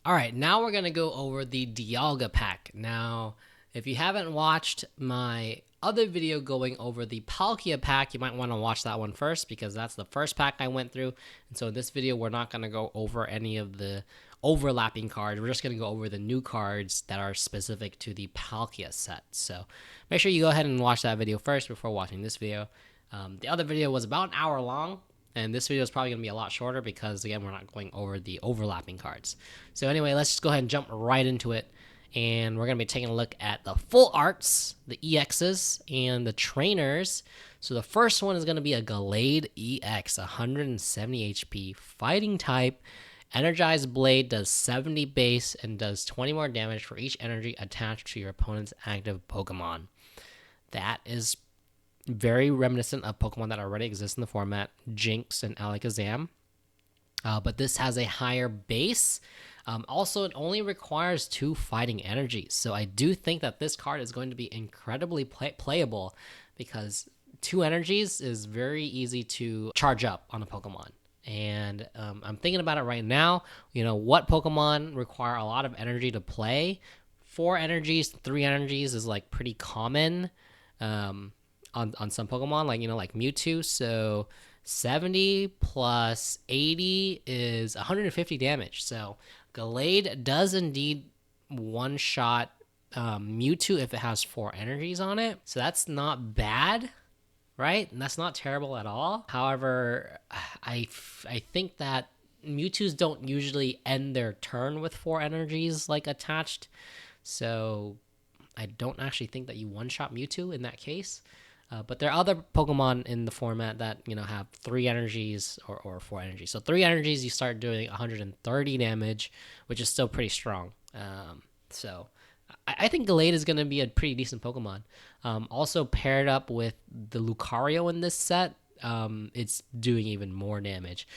All right, now we're going to go over the Dialga pack. Now, if you haven't watched my other video going over the Palkia pack, you might want to watch that one first because that's the first pack I went through. And so in this video, we're not going to go over any of the overlapping cards. We're just going to go over the new cards that are specific to the Palkia set. So make sure you go ahead and watch that video first before watching this video. The other video was about an hour long. And this video is probably going to be a lot shorter because, again, we're not going over the overlapping cards. So anyway, let's just go ahead and jump right into it. And we're going to be taking a look at the full arts, the EXs, and the trainers. So the first one is going to be a Gallade EX, 170 HP, fighting type. Energized Blade does 70 base and does 20 more damage for each energy attached to your opponent's active Pokemon. That is very reminiscent of Pokemon that already exist in the format, Jinx and Alakazam. But this has a higher base. Also, it only requires 2 fighting energies. So I do think that this card is going to be incredibly playable because 2 energies is very easy to charge up on a Pokemon. And I'm thinking about it right now. You know, what Pokemon require a lot of energy to play? 4 energies, 3 energies is like pretty common. On some Pokemon, like, you know, like Mewtwo. So 70 plus 80 is 150 damage. So Gallade does indeed one-shot Mewtwo if it has 4 energies on it. So that's not bad, right? And that's not terrible at all. However, I think that Mewtwo's don't usually end their turn with 4 energies like attached. So I don't actually think that you one-shot Mewtwo in that case. But there are other Pokemon in the format that, you know, have 3 energies or 4 energies. So 3 energies, you start doing 130 damage, which is still pretty strong. So I think Gallade is going to be a pretty decent Pokemon. Also paired up with the Lucario in this set, it's doing even more damage.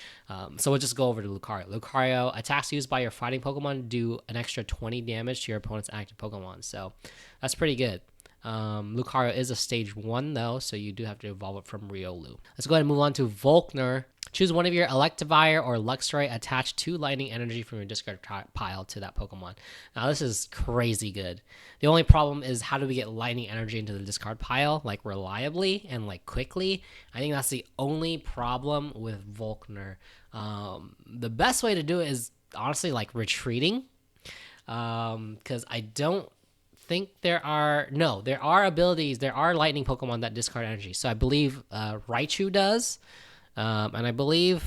So we'll just go over to Lucario. Lucario, attacks used by your fighting Pokemon do an extra 20 damage to your opponent's active Pokemon. So that's pretty good. Lucario is a stage 1 though, so you do have to evolve it from Riolu. Let's go ahead and move on to Volkner. Choose one of your Electivire or Luxray, attach 2 lightning energy from your discard pile to that Pokemon. Now this is crazy good. The only problem is, how do we get lightning energy into the discard pile like reliably and like quickly? I think that's the only problem with Volkner. The best way to do it is honestly like retreating, because I don't think there are abilities, there are lightning Pokemon that discard energy. So I believe Raichu does, and I believe,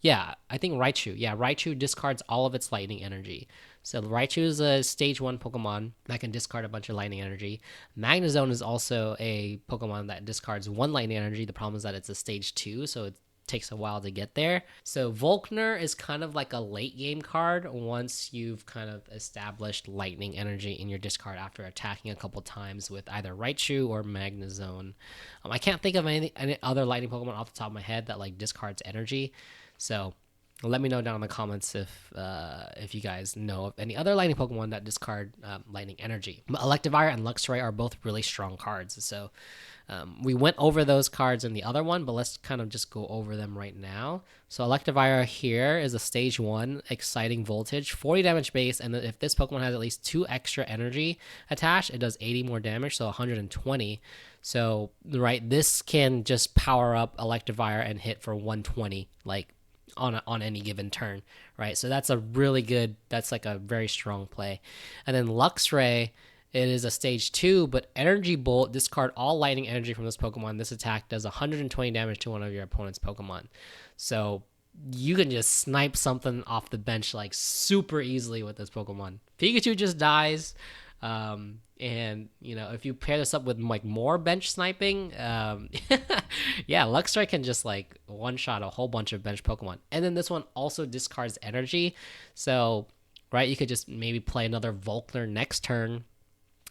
I think Raichu discards all of its lightning energy. So Raichu is a stage 1 Pokemon that can discard a bunch of lightning energy. Magnezone is also a Pokemon that discards 1 lightning energy. The problem is that it's a stage 2, so it takes a while to get there. So Volkner is kind of like a late game card once you've kind of established lightning energy in your discard after attacking a couple times with either Raichu or Magnezone. I can't think of any other lightning Pokemon off the top of my head that like discards energy. So let me know down in the comments if you guys know of any other lightning Pokemon that discard lightning energy. Electivire and Luxray are both really strong cards. So we went over those cards in the other one, but let's kind of just go over them right now. So Electivire here is a stage 1 exciting voltage, 40 damage base, and if this Pokemon has at least 2 extra energy attached, it does 80 more damage, so 120. So right, this can just power up Electivire and hit for 120 like on any given turn, right? So that's a really good, that's like a very strong play. And then Luxray, it is a stage 2, but Energy Bolt, discard all lightning energy from this Pokemon. This attack does 120 damage to one of your opponent's Pokemon. So you can just snipe something off the bench like super easily with this Pokemon. Pikachu just dies. And you know, if you pair this up with like more bench sniping, Luxray can just like one-shot a whole bunch of bench Pokemon. And then this one also discards energy. So, right, you could just maybe play another Volkner next turn,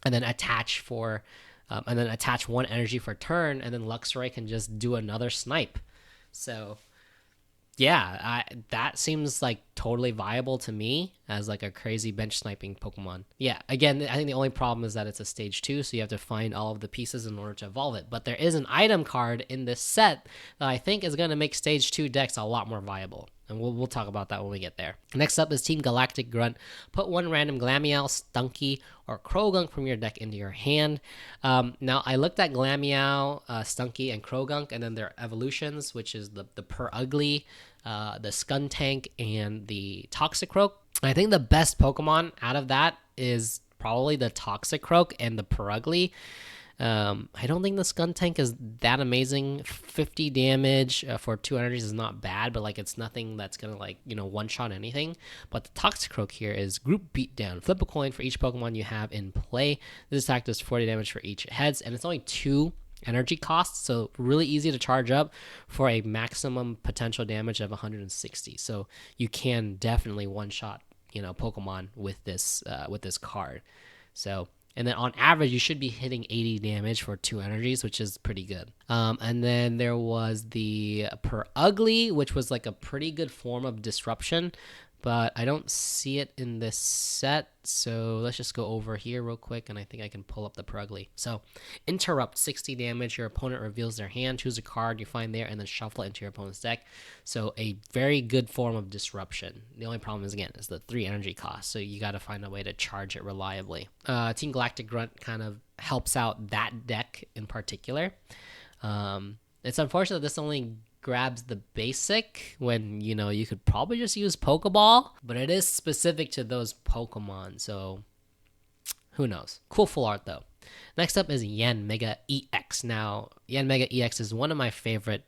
and then attach 1 energy for turn, and then Luxray can just do another snipe. So that seems like totally viable to me as like a crazy bench sniping Pokemon. Again, I think the only problem is that it's a stage 2, so you have to find all of the pieces in order to evolve it. But there is an item card in this set that I think is going to make stage 2 decks a lot more viable. And we'll talk about that when we get there. Next up is Team Galactic Grunt. Put one random Glameow, Stunky, or Krogunk from your deck into your hand. Now, I looked at Glameow, Stunky, and Krogunk, and then their evolutions, which is the Per Ugly, the Skuntank, and the Toxicroak. I think the best Pokemon out of that is probably the Toxicroak and the Per Ugly. I don't think the Skuntank is that amazing. 50 damage for 2 energies is not bad, but like it's nothing that's gonna like, you know, one-shot anything. But the Toxicroak here is Group Beatdown. Flip a coin for each Pokemon you have in play. This attack does 40 damage for each heads, and it's only 2 energy costs, so really easy to charge up for a maximum potential damage of 160. So you can definitely one-shot, you know, Pokemon with this card. So, and then on average, you should be hitting 80 damage for 2 energies, which is pretty good. And then there was the Per Ugly, which was like a pretty good form of disruption, but I don't see it in this set. So let's just go over here real quick, and I think I can pull up the Per Ugly. So interrupt, 60 damage. Your opponent reveals their hand, choose a card you find there, and then shuffle it into your opponent's deck. So a very good form of disruption. The only problem is, again, is the 3 energy cost. So you got to find a way to charge it reliably. Team Galactic Grunt kind of helps out that deck in particular. It's unfortunate this only grabs the basic when, you know, you could probably just use Pokeball, but it is specific to those Pokemon, so who knows. Cool full art though. Next up is Yanmega EX. Now, Yanmega EX is one of my favorite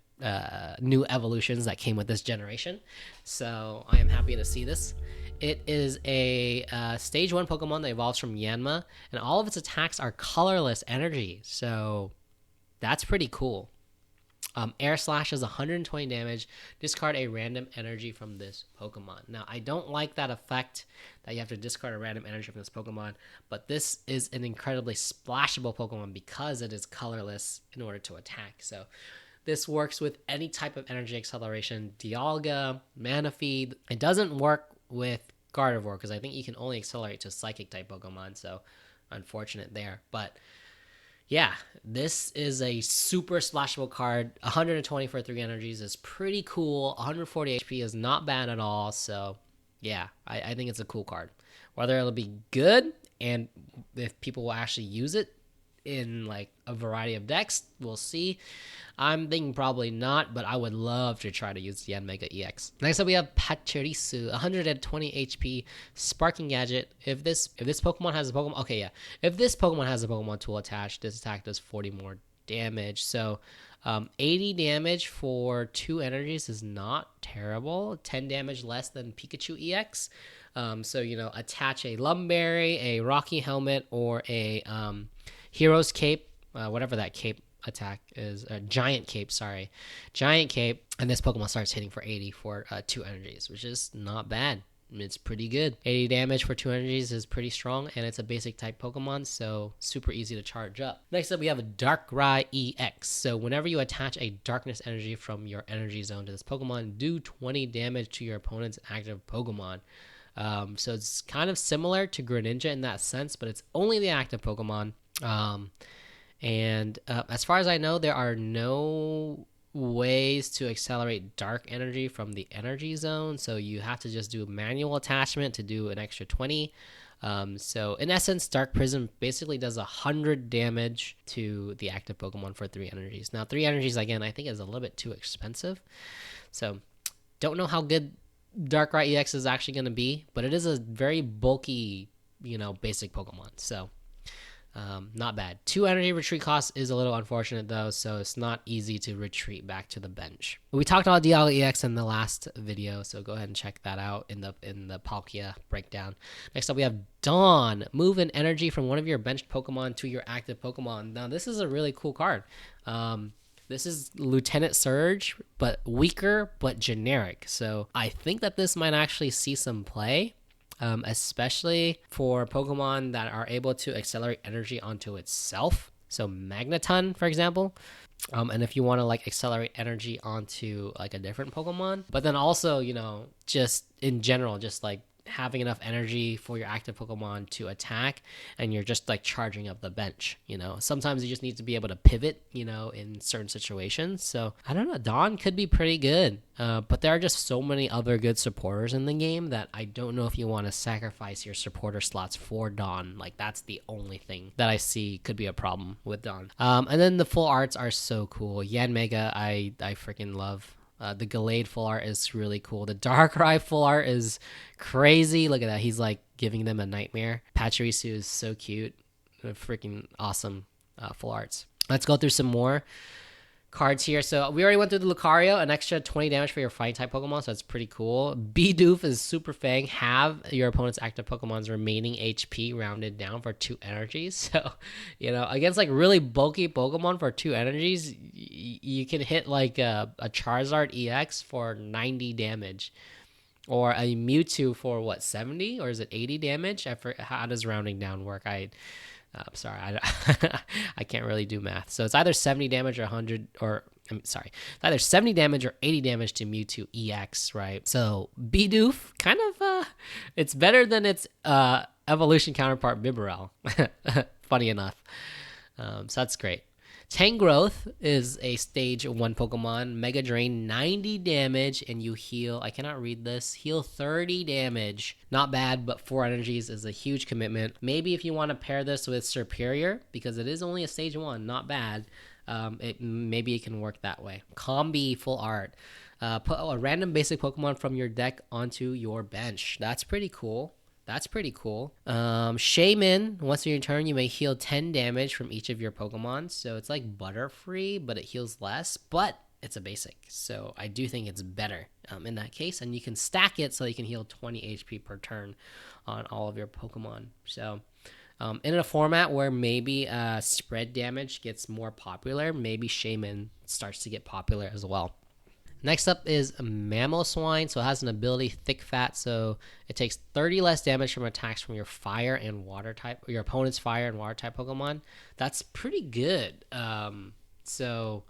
new evolutions that came with this generation, so I am happy to see this. It is a stage 1 Pokemon that evolves from Yanma, and all of its attacks are colorless energy, so that's pretty cool. Air Slash is 120 damage. Discard a random energy from this Pokemon. Now, I don't like that effect that you have to discard a random energy from this Pokemon, but this is an incredibly splashable Pokemon because it is colorless in order to attack. So this works with any type of energy acceleration. Dialga, Manaphy. It doesn't work with Gardevoir because I think you can only accelerate to Psychic type Pokemon, so unfortunate there. But yeah, this is a super splashable card. 120 for 3 energies is pretty cool. 140 HP is not bad at all. So yeah, I think it's a cool card. Whether it'll be good and if people will actually use it in like a variety of decks, we'll see. I'm thinking probably not, but I would love to try to use the Yanmega EX. Next up, we have Pachirisu, 120 HP, Sparking Gadget. If this Pokemon has a Pokemon, okay, yeah. If this Pokemon has a Pokemon tool attached, this attack does 40 more damage. So 80 damage for 2 energies is not terrible. 10 damage less than Pikachu EX. So, you know, attach a Lumberry, a Rocky Helmet, or a Hero's Cape, whatever that cape attack is, Giant Cape, and this Pokemon starts hitting for 80 for 2 energies, which is not bad. It's pretty good. 80 damage for 2 energies is pretty strong, and it's a basic type Pokemon, so super easy to charge up. Next up, we have a Darkrai EX. So whenever you attach a darkness energy from your energy zone to this Pokemon, do 20 damage to your opponent's active Pokemon. So it's kind of similar to Greninja in that sense, but it's only the active Pokemon. And as far as I know, there are no ways to accelerate dark energy from the energy zone, so you have to just do a manual attachment to do an extra 20. So in essence, Dark Prism basically does 100 damage to the active Pokemon for 3 energies. Now 3 energies, again, I think is a little bit too expensive, so don't know how good Darkrai EX is actually going to be, but it is a very bulky, you know, basic Pokemon, so not bad. 2 energy retreat costs is a little unfortunate though, so it's not easy to retreat back to the bench. We talked about Dialga EX in the last video, so go ahead and check that out in the Palkia breakdown. Next up, we have Dawn. Move an energy from one of your benched Pokemon to your active Pokemon. Now, this is a really cool card. This is Lieutenant Surge, but weaker, but generic. So I think that this might actually see some play. Especially for Pokemon that are able to accelerate energy onto itself. So Magneton, for example. And if you want to like accelerate energy onto like a different Pokemon, but then also, you know, just in general, just like having enough energy for your active Pokemon to attack, and you're just like charging up the bench. Sometimes you just need to be able to pivot, in certain situations. So I don't know, Dawn could be pretty good, but there are just so many other good supporters in the game that I don't know if you want to sacrifice your supporter slots for Dawn. Like, that's the only thing that I see could be a problem with Dawn. And then the full arts are so cool. Yanmega, I freaking love. The Gallade full art is really cool. The Darkrai full art is crazy. Look at that. He's like giving them a nightmare. Pachirisu is so cute. Freaking awesome full arts. Let's go through some more cards here. So we already went through the Lucario, an extra 20 damage for your fighting type Pokemon, so that's pretty cool. Bidoof is Super Fang. Have your opponent's active Pokemon's remaining HP rounded down for 2 energies. So, against like really bulky Pokemon for 2 energies, you can hit like a Charizard EX for 90 damage. Or a Mewtwo for what, 70? Or is it 80 damage? How does rounding down work? I'm sorry, I can't really do math. So it's either 70 damage or 100, or it's either 70 damage or 80 damage to Mewtwo EX, right? So Bidoof, kind of, it's better than its evolution counterpart Bibarel, funny enough. So that's great. Tangrowth is a stage 1 Pokemon. Mega Drain, 90 damage, and you heal, I cannot read this, heal 30 damage. Not bad, but 4 energies is a huge commitment. Maybe if you want to pair this with Superior, because it is only a stage 1, not bad, maybe it can work that way. Combi full art. Put a random basic Pokemon from your deck onto your bench. That's pretty cool. Shaman, once in your turn, you may heal 10 damage from each of your Pokemon. So it's like Butterfree, but it heals less, but it's a basic. So I do think it's better in that case. And you can stack it so you can heal 20 HP per turn on all of your Pokemon. So in a format where maybe spread damage gets more popular, maybe Shaman starts to get popular as well. Next up is Mamoswine. So it has an ability Thick Fat, so it takes 30 less damage from attacks from your fire and water type, or your opponent's fire and water type Pokemon. That's pretty good. So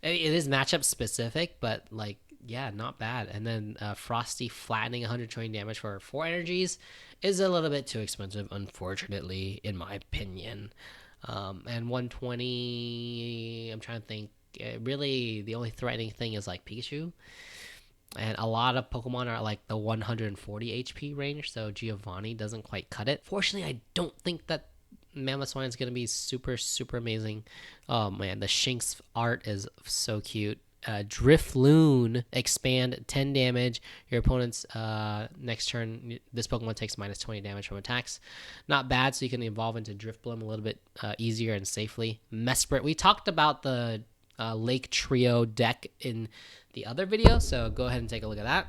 it is matchup specific, but like, yeah, not bad. And then Frosty Flattening, 120 damage for 4 energies is a little bit too expensive, unfortunately, in my opinion. And 120, I'm trying to think. Really, the only threatening thing is like Pikachu, and a lot of Pokemon are like the 140 HP range, so Giovanni doesn't quite cut it. Fortunately, I don't think that Mamoswine is going to be super amazing. Oh man, the Shinx art is so cute. Drifloon, expand 10 damage. Your opponent's next turn, this Pokemon takes minus 20 damage from attacks. Not bad, so you can evolve into Drifblim a little bit easier and safely. Mesprit, we talked about the Lake Trio deck in the other video, so go ahead and take a look at that.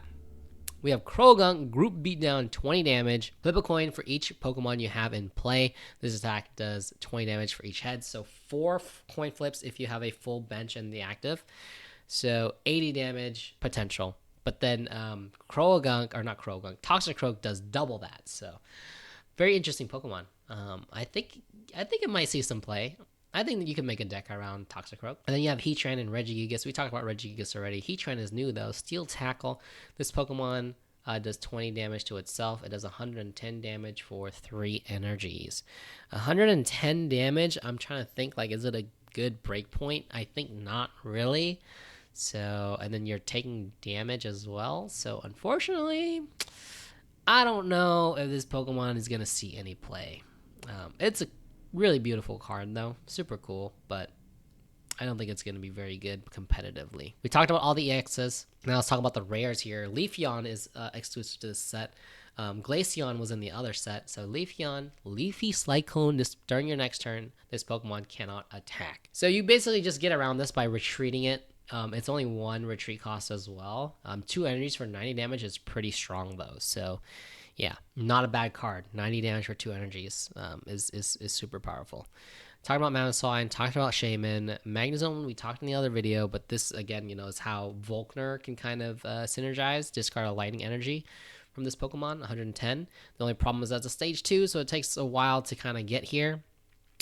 We have Krogunk, group beatdown, 20 damage. Flip a coin for each Pokemon you have in play. This attack does 20 damage for each head, so 4 coin flips if you have a full bench in the active. So 80 damage potential. But then Toxicroak does double that. So very interesting Pokemon. I think it might see some play. I think that you can make a deck around Toxicroak. And then you have Heatran and Regigigas. We talked about Regigigas already. Heatran is new, though. Steel Tackle. This Pokemon does 20 damage to itself. It does 110 damage for 3 energies. 110 damage, I'm trying to think, like, is it a good break point? I think not really. So, and then you're taking damage as well. So, unfortunately, I don't know if this Pokemon is going to see any play. It's a really beautiful card, though. Super cool, but I don't think it's going to be very good competitively. We talked about all the EXs. Now let's talk about the rares here. Leafeon is exclusive to this set. Glaceon was in the other set. So Leafeon, Leafy Cyclone, during your next turn, this Pokemon cannot attack. So you basically just get around this by retreating it. It's only 1 retreat cost as well. 2 energies for 90 damage is pretty strong, though. So yeah, not a bad card. 90 damage for 2 energies is super powerful. Talking about Mamoswine, talked about Shaman. Magnezone, we talked in the other video, but this, again, is how Volkner can kind of synergize, discard a lightning energy from this Pokemon, 110. The only problem is that's a stage 2, so it takes a while to kind of get here.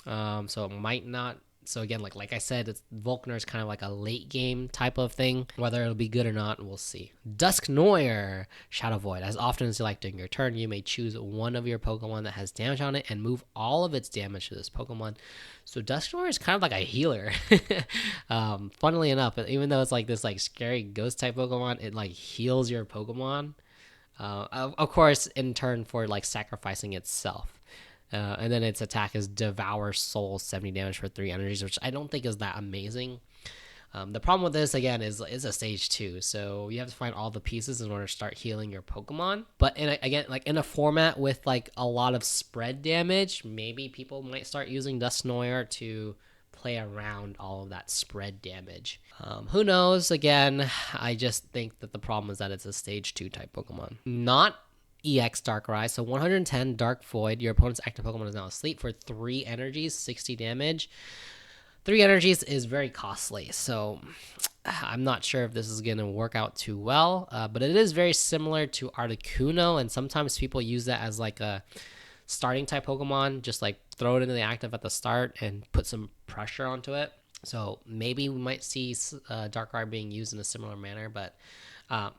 So it might not So again, like I said, Volkner is kind of like a late game type of thing. Whether it'll be good or not, we'll see. Dusknoir, Shadow Void. As often as you like during your turn, you may choose one of your Pokemon that has damage on it and move all of its damage to this Pokemon. So Dusknoir is kind of like a healer. Funnily enough, even though it's like this like scary ghost type Pokemon, it like heals your Pokemon. Of course, in turn for like sacrificing itself. And then its attack is Devour Soul, 70 damage for 3 energies, which I don't think is that amazing. The problem with this, again, is it's a stage 2, so you have to find all the pieces in order to start healing your Pokemon. But in a format with like a lot of spread damage, maybe people might start using Dusknoir to play around all of that spread damage. Who knows? Again, I just think that the problem is that it's a stage 2 type Pokemon. Not EX Darkrai, so 110 Dark Void. Your opponent's active Pokemon is now asleep for 3 energies, 60 damage. 3 energies is very costly, so I'm not sure if this is going to work out too well, but it is very similar to Articuno, and sometimes people use that as like a starting type Pokemon, just like throw it into the active at the start and put some pressure onto it. So maybe we might see Darkrai being used in a similar manner, but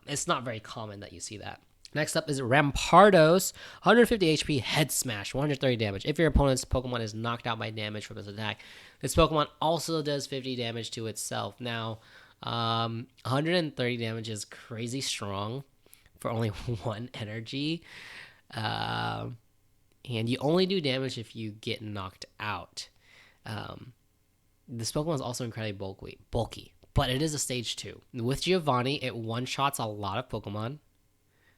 it's not very common that you see that. Next up is Rampardos, 150 HP, Head Smash, 130 damage. If your opponent's Pokemon is knocked out by damage from this attack, this Pokemon also does 50 damage to itself. Now, 130 damage is crazy strong for only 1 energy. And you only do damage if you get knocked out. This Pokemon is also incredibly bulky, but it is a stage 2. With Giovanni, it one-shots a lot of Pokemon.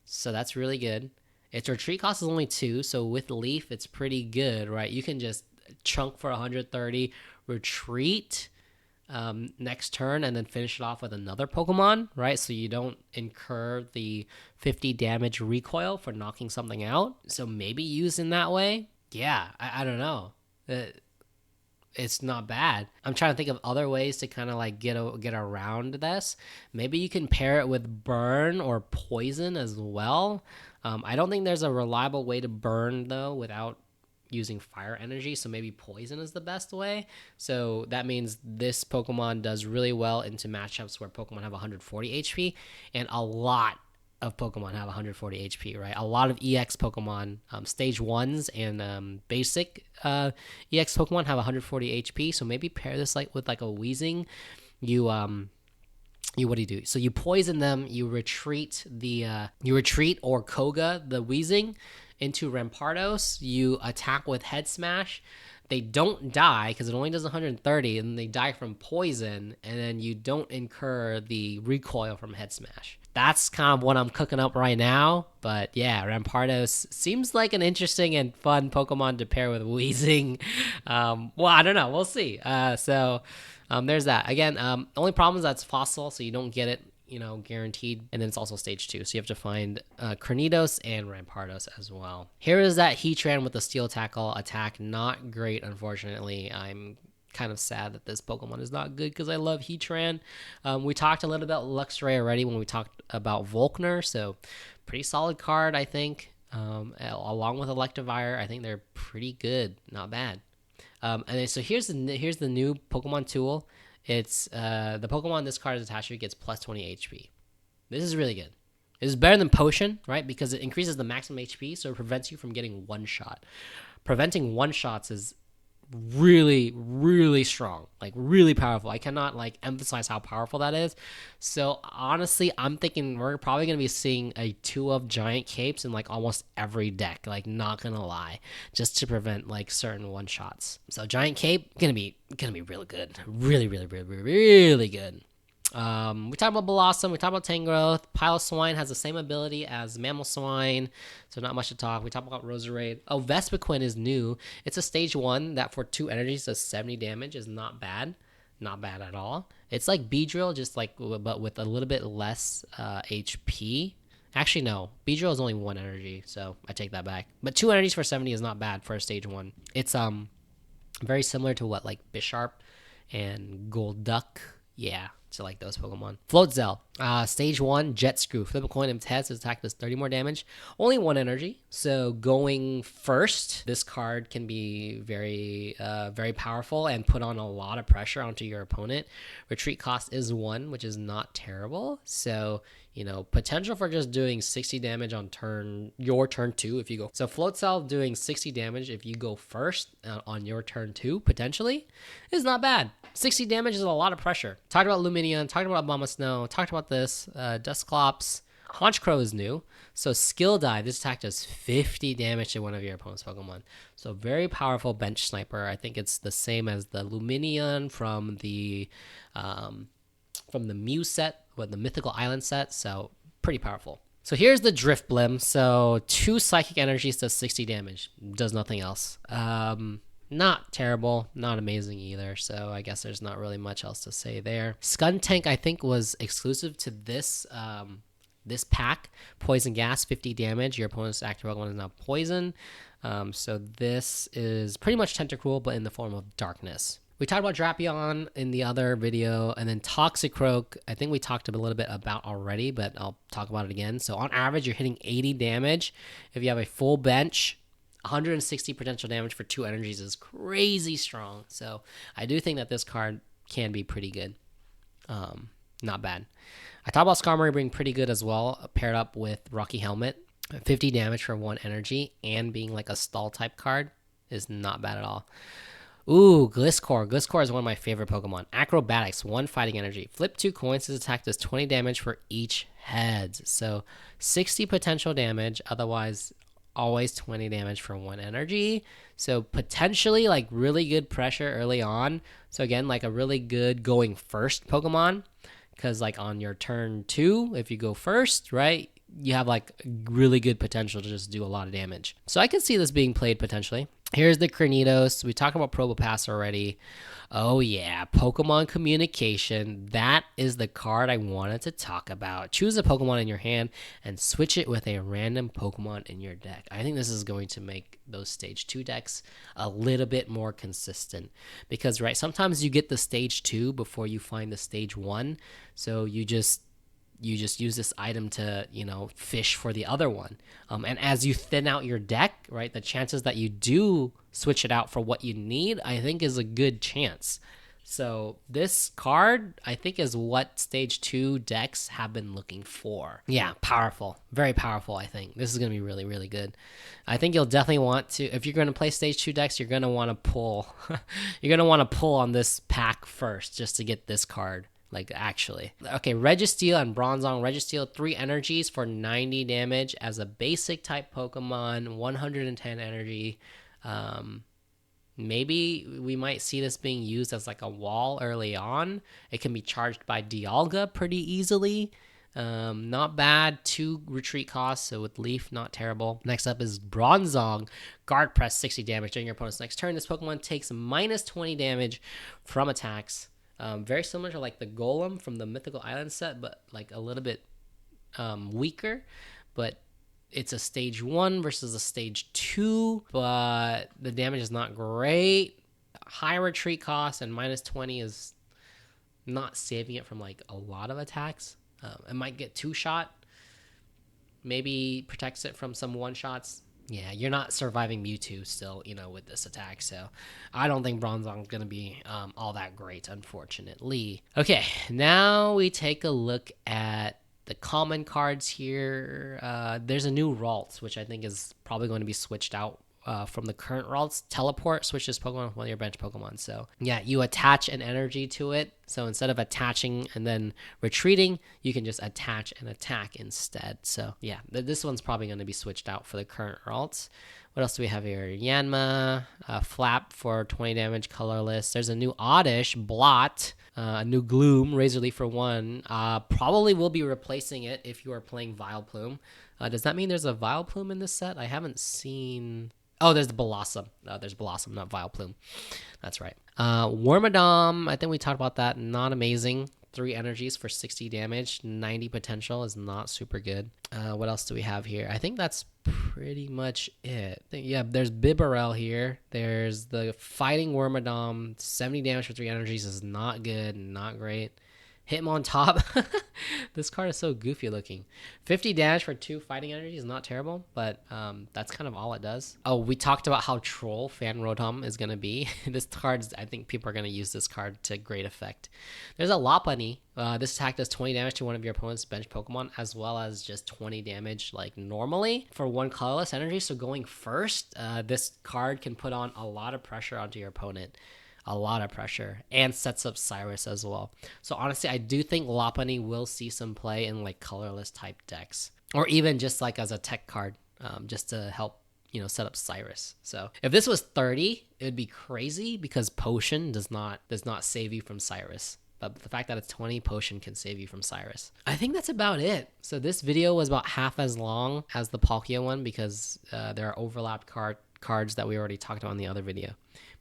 So that's really good. Its retreat cost is only 2, so with Leaf, it's pretty good, right? You can just chunk for 130, retreat next turn, and then finish it off with another Pokemon, right? So you don't incur the 50 damage recoil for knocking something out. So maybe used in that way. Yeah, I don't know. It's not bad. I'm trying to think of other ways to kind of like get around this. Maybe you can pair it with burn or poison as well. I don't think there's a reliable way to burn though without using fire energy, so maybe poison is the best way. So that means this Pokemon does really well into matchups where Pokemon have 140 HP, and a lot of Pokemon have 140 HP, right? A lot of EX Pokemon, stage 1s and basic EX Pokemon have 140 HP, so maybe pair this like with like a Weezing. You what do you do? So you poison them, you retreat or Koga the Weezing into Rampardos, you attack with Head Smash. They don't die because it only does 130, and they die from poison, and then you don't incur the recoil from Head Smash. That's kind of what I'm cooking up right now, but yeah, Rampardos seems like an interesting and fun Pokemon to pair with Weezing. Well, I don't know. We'll see. So there's that. Again, only problem is that's fossil, so you don't get it, guaranteed. And then it's also stage 2, so you have to find Cornidos and Rampardos as well. Here is that Heatran with the Steel Tackle attack. Not great, unfortunately. I'm kind of sad that this Pokemon is not good because I love Heatran. We talked a little about Luxray already when we talked about Volkner, so pretty solid card, I think. Along with Electivire, I think they're pretty good, not bad. And then, so here's the new Pokemon tool. It's the Pokemon this card is attached to gets plus 20 HP. This is really good. This is better than Potion, right? Because it increases the maximum HP, so it prevents you from getting one shot. Preventing one shots is really, really strong, like really powerful. I cannot like emphasize how powerful that is. So honestly, I'm thinking we're probably gonna be seeing a 2 of Giant Capes in like almost every deck, like not gonna lie, just to prevent like certain one shots. So Giant Cape gonna be really good, really good. We talked about Blossom, we talked about Tangrowth. Piloswine has the same ability as Mamoswine, so not much to talk. We talked about Roserade. Oh, Vespiquen is new. It's a stage 1 that for 2 energies does 70 damage. Is not bad. Not bad at all. It's like Beedrill, just like, but with a little bit less HP. Actually, no. Beedrill is only 1 energy, so I take that back. But 2 energies for 70 is not bad for a stage 1. It's very similar to what like Bisharp and Golduck. Yeah, to like those Pokemon. Floatzel, stage 1, Jet Screw. Flip a coin and heads. His attack does 30 more damage. Only 1 energy. So going first, this card can be very, very powerful and put on a lot of pressure onto your opponent. Retreat cost is 1, which is not terrible. So, you know, potential for just doing 60 damage on your turn 2 if you go. So Floatzel doing 60 damage if you go first on your turn 2, potentially, is not bad. 60 damage is a lot of pressure. Talked about Lumineon, talked about Abomasnow, talked about this, Dusclops. Honchkrow is new. So Skill Die, this attack does 50 damage to one of your opponent's Pokemon. So very powerful bench sniper. I think it's the same as the Lumineon from the Mew set, with the Mythical Island set, so pretty powerful. So here's the Drifblim. So 2 Psychic Energies does 60 damage. Does nothing else. Not terrible, not amazing either, so I guess there's not really much else to say there. Skuntank, I think, was exclusive to this this pack. Poison Gas, 50 damage. Your opponent's active Pokemon is now poison. So this is pretty much Tentacruel, but in the form of darkness. We talked about Drapion in the other video, and then Toxicroak, I think we talked a little bit about already, but I'll talk about it again. So on average, you're hitting 80 damage. If you have a full bench, 160 potential damage for 2 energies is crazy strong. So I do think that this card can be pretty good. Not bad. I talked about Skarmory being pretty good as well, paired up with Rocky Helmet. 50 damage for 1 energy, and being like a stall type card is not bad at all. Ooh, Gliscor. Gliscor is one of my favorite Pokemon. Acrobatics, 1 fighting energy. Flip 2 coins. His attack does 20 damage for each head. So 60 potential damage. Otherwise, always 20 damage for 1 energy. So potentially like really good pressure early on. So again, like a really good going first Pokemon. Because like on your turn 2, if you go first, right, you have like really good potential to just do a lot of damage. So I could see this being played potentially. Here's the Cornitos. We talked about Probopass already. Oh yeah, Pokemon Communication. That is the card I wanted to talk about. Choose a Pokemon in your hand and switch it with a random Pokemon in your deck. I think this is going to make those Stage 2 decks a little bit more consistent. Because, right, sometimes you get the Stage 2 before you find the Stage 1. So you just use this item to, you know, fish for the other one. And as you thin out your deck, right, the chances that you do switch it out for what you need, I think is a good chance. So this card, I think, is what Stage 2 decks have been looking for. Yeah, powerful. Very powerful, I think. This is going to be really, really good. I think you'll definitely want to, if you're going to play Stage 2 decks, you're going to want to pull. You're going to want to pull on this pack first just to get this card. Like, actually. Okay, Registeel and Bronzong. Registeel, 3 energies for 90 damage as a basic type Pokemon, 110 energy. Maybe we might see this being used as like a wall early on. It can be charged by Dialga pretty easily. Not bad. 2 retreat costs, so with Leaf, not terrible. Next up is Bronzong. Guard Press, 60 damage during your opponent's next turn. This Pokemon takes minus 20 damage from attacks. Very similar to like the Golem from the Mythical Island set, but like a little bit weaker. But it's a Stage 1 versus a Stage 2, but the damage is not great. High retreat cost and minus 20 is not saving it from like a lot of attacks. It might get 2-shot. Maybe protects it from some 1-shots. Yeah, you're not surviving Mewtwo still, you know, with this attack. So I don't think Bronzong is going to be all that great, unfortunately. Okay, now we take a look at the common cards here. There's a new Ralts, which I think is probably going to be switched out from the current Ralts. Teleport switches Pokemon with one of your bench Pokemon. So yeah, you attach an energy to it. So instead of attaching and then retreating, you can just attach and attack instead. So yeah, this one's probably going to be switched out for the current Ralts. What else do we have here? Yanma, Flap for 20 damage, colorless. There's a new Oddish, Blot, a new Gloom, Razor Leaf for 1. Probably will be replacing it if you are playing Vileplume. Does that mean there's a Vileplume in this set? I haven't seen... Oh, there's the Blossom. There's Blossom, not Vileplume. That's right. Wormadam, I think we talked about that. Not amazing. 3 energies for 60 damage. 90 potential is not super good. What else do we have here? I think that's pretty much it. Yeah, there's Bibarel here. There's the Fighting Wormadam. 70 damage for 3 energies is not good. Not great. Hitmontop. This card is so goofy looking. 50 damage for 2 fighting energy is not terrible, but that's kind of all it does. Oh, we talked about how troll Fan Rotom is going to be. This card, I think people are going to use this card to great effect. There's a Lopunny. This attack does 20 damage to one of your opponent's bench Pokemon, as well as just 20 damage like normally for 1 colorless energy. So going first, this card can put on a lot of pressure onto your opponent. A lot of pressure, and sets up Cyrus as well. So honestly, I do think Lopunny will see some play in like colorless type decks, or even just like as a tech card, just to help, you know, set up Cyrus. So if this was 30, it would be crazy because Potion does not save you from Cyrus. But the fact that it's 20, Potion can save you from Cyrus. I think that's about it. So this video was about half as long as the Palkia one because there are overlapped cards that we already talked about in the other video.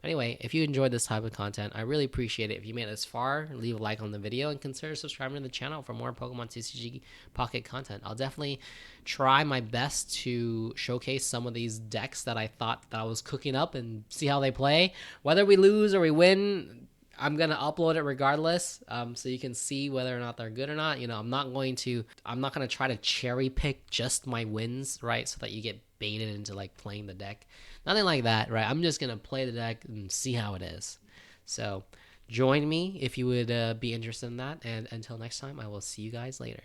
Anyway, if you enjoyed this type of content, I really appreciate it. If you made it this far, leave a like on the video and consider subscribing to the channel for more Pokemon TCG Pocket content. I'll definitely try my best to showcase some of these decks that I thought that I was cooking up and see how they play. Whether we lose or we win, I'm going to upload it regardless, so you can see whether or not they're good or not. You know, I'm not going to try to cherry pick just my wins, right? So that you get baited into like playing the deck. Nothing like that, right? I'm just going to play the deck and see how it is. So join me if you would be interested in that. And until next time, I will see you guys later.